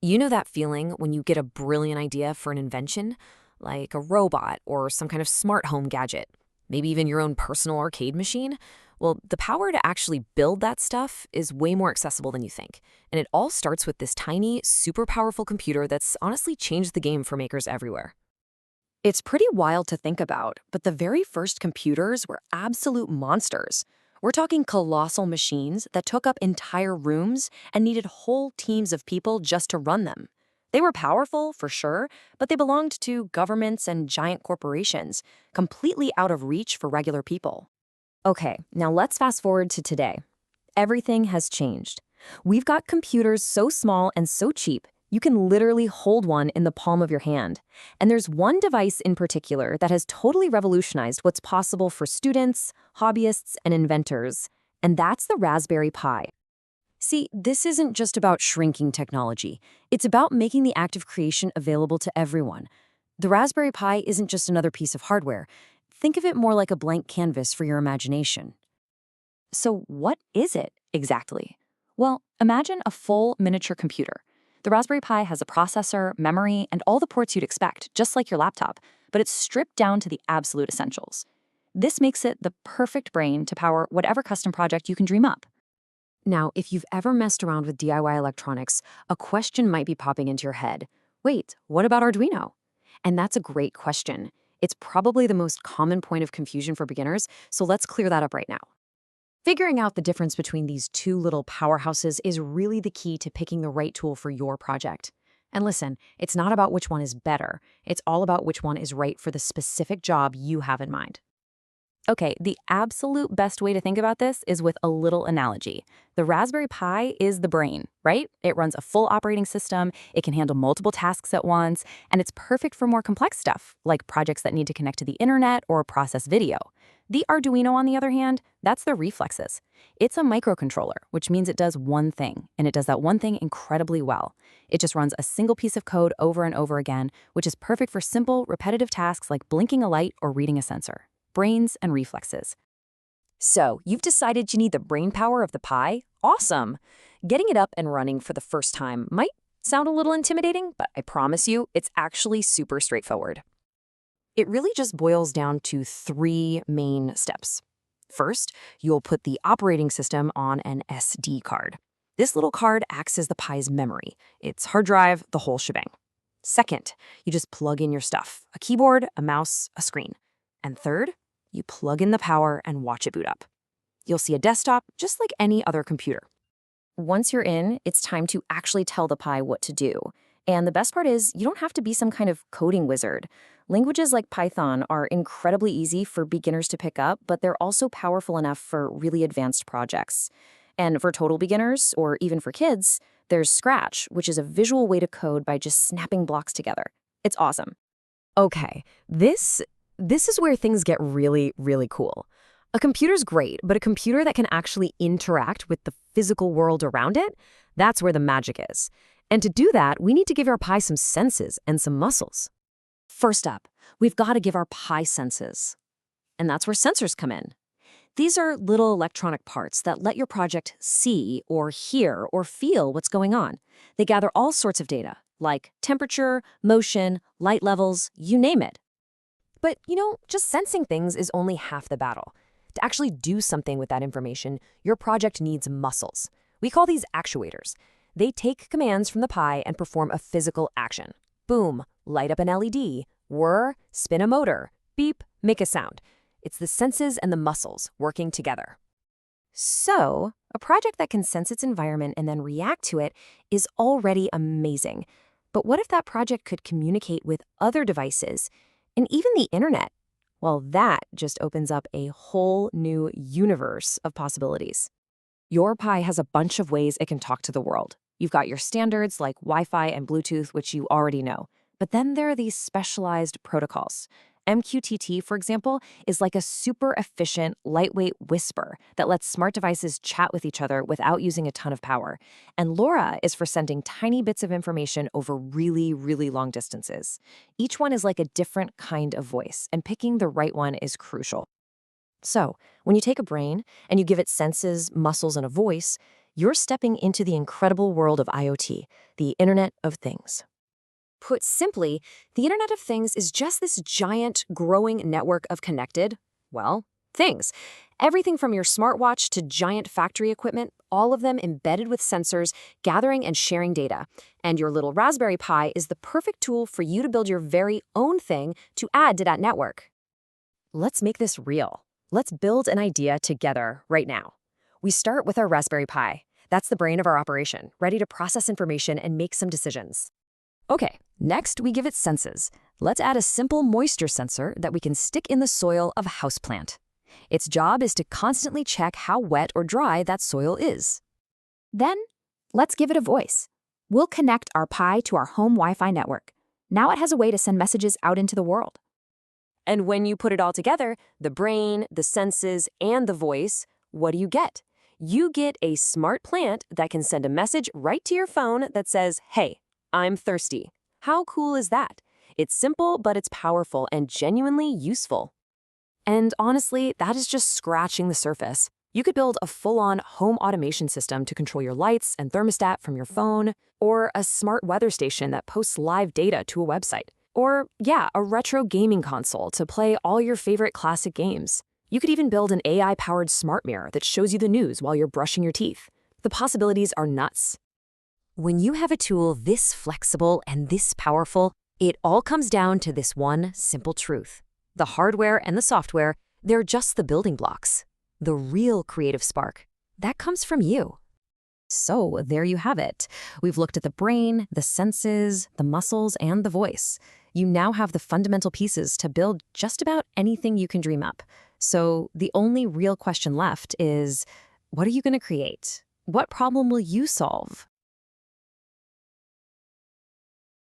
You know that feeling when you get a brilliant idea for an invention, like a robot or some kind of smart home gadget, maybe even your own personal arcade machine? Well, the power to actually build that stuff is way more accessible than you think. And it all starts with this tiny, super powerful computer that's honestly changed the game for makers everywhere. It's pretty wild to think about, but the very first computers were absolute monsters. We're talking colossal machines that took up entire rooms and needed whole teams of people just to run them. They were powerful, for sure, but they belonged to governments and giant corporations, completely out of reach for regular people. Okay, now let's fast forward to today. Everything has changed. We've got computers so small and so cheap, you can literally hold one in the palm of your hand. And there's one device in particular that has totally revolutionized what's possible for students, hobbyists, and inventors, and that's the Raspberry Pi. See, this isn't just about shrinking technology. It's about making the act of creation available to everyone. The Raspberry Pi isn't just another piece of hardware. Think of it more like a blank canvas for your imagination. So what is it exactly? Well, imagine a full miniature computer. The Raspberry Pi has a processor, memory, and all the ports you'd expect, just like your laptop, but it's stripped down to the absolute essentials. This makes it the perfect brain to power whatever custom project you can dream up. Now, if you've ever messed around with DIY electronics, a question might be popping into your head. Wait, what about Arduino? And that's a great question. It's probably the most common point of confusion for beginners, so let's clear that up right now. Figuring out the difference between these two little powerhouses is really the key to picking the right tool for your project. And listen, it's not about which one is better. It's all about which one is right for the specific job you have in mind. Okay, the absolute best way to think about this is with a little analogy. The Raspberry Pi is the brain, right? It runs a full operating system, it can handle multiple tasks at once, and it's perfect for more complex stuff, like projects that need to connect to the internet or process video. The Arduino, on the other hand, that's the reflexes. It's a microcontroller, which means it does one thing, and it does that one thing incredibly well. It just runs a single piece of code over and over again, which is perfect for simple, repetitive tasks like blinking a light or reading a sensor. Brains and reflexes. So, you've decided you need the brain power of the Pi? Awesome! Getting it up and running for the first time might sound a little intimidating, but I promise you, it's actually super straightforward. It really just boils down to three main steps. First, you'll put the operating system on an SD card. This little card acts as the Pi's memory. Its hard drive, the whole shebang. Second, you just plug in your stuff, a keyboard, a mouse, a screen. And third, you plug in the power and watch it boot up. You'll see a desktop just like any other computer. Once you're in, it's time to actually tell the Pi what to do. And the best part is, you don't have to be some kind of coding wizard. Languages like Python are incredibly easy for beginners to pick up, but they're also powerful enough for really advanced projects. And for total beginners, or even for kids, there's Scratch, which is a visual way to code by just snapping blocks together. It's awesome. Okay, this is where things get really, really cool. A computer's great, but a computer that can actually interact with the physical world around it, that's where the magic is. And to do that, we need to give our Pi some senses and some muscles. First up, we've got to give our Pi senses. And that's where sensors come in. These are little electronic parts that let your project see or hear or feel what's going on. They gather all sorts of data, like temperature, motion, light levels, you name it. But, just sensing things is only half the battle. To actually do something with that information, your project needs muscles. We call these actuators. They take commands from the Pi and perform a physical action. Boom, light up an LED, whir, spin a motor, beep, make a sound. It's the senses and the muscles working together. So, a project that can sense its environment and then react to it is already amazing. But what if that project could communicate with other devices, and even the internet? Well, that just opens up a whole new universe of possibilities. Your Pi has a bunch of ways it can talk to the world. You've got your standards like Wi-Fi and Bluetooth, which you already know. But then there are these specialized protocols. MQTT, for example, is like a super efficient, lightweight whisper that lets smart devices chat with each other without using a ton of power. And LoRA is for sending tiny bits of information over really, really long distances. Each one is like a different kind of voice, and picking the right one is crucial. So, when you take a brain and you give it senses, muscles, and a voice, You're stepping into the incredible world of IoT, the Internet of Things. Put simply, the Internet of Things is just this giant, growing network of connected, well, things. Everything from your smartwatch to giant factory equipment, all of them embedded with sensors, gathering and sharing data. And your little Raspberry Pi is the perfect tool for you to build your very own thing to add to that network. Let's make this real. Let's build an idea together right now. We start with our Raspberry Pi. That's the brain of our operation, ready to process information and make some decisions. Okay, next we give it senses. Let's add a simple moisture sensor that we can stick in the soil of a houseplant. Its job is to constantly check how wet or dry that soil is. Then, let's give it a voice. We'll connect our Pi to our home Wi-Fi network. Now it has a way to send messages out into the world. And when you put it all together, the brain, the senses, and the voice, what do you get? You get a smart plant that can send a message right to your phone that says, "Hey, I'm thirsty." How cool is that? It's simple, but it's powerful and genuinely useful. And honestly, that is just scratching the surface. You could build a full-on home automation system to control your lights and thermostat from your phone, or a smart weather station that posts live data to a website, or, yeah, a retro gaming console to play all your favorite classic games. You could even build an AI-powered smart mirror that shows you the news while you're brushing your teeth. The possibilities are nuts. When you have a tool this flexible and this powerful, it all comes down to this one simple truth. The hardware and the software, they're just the building blocks. The real creative spark, that comes from you. So there you have it. We've looked at the brain, the senses, the muscles, and the voice. You now have the fundamental pieces to build just about anything you can dream up. So the only real question left is, what are you going to create? What problem will you solve?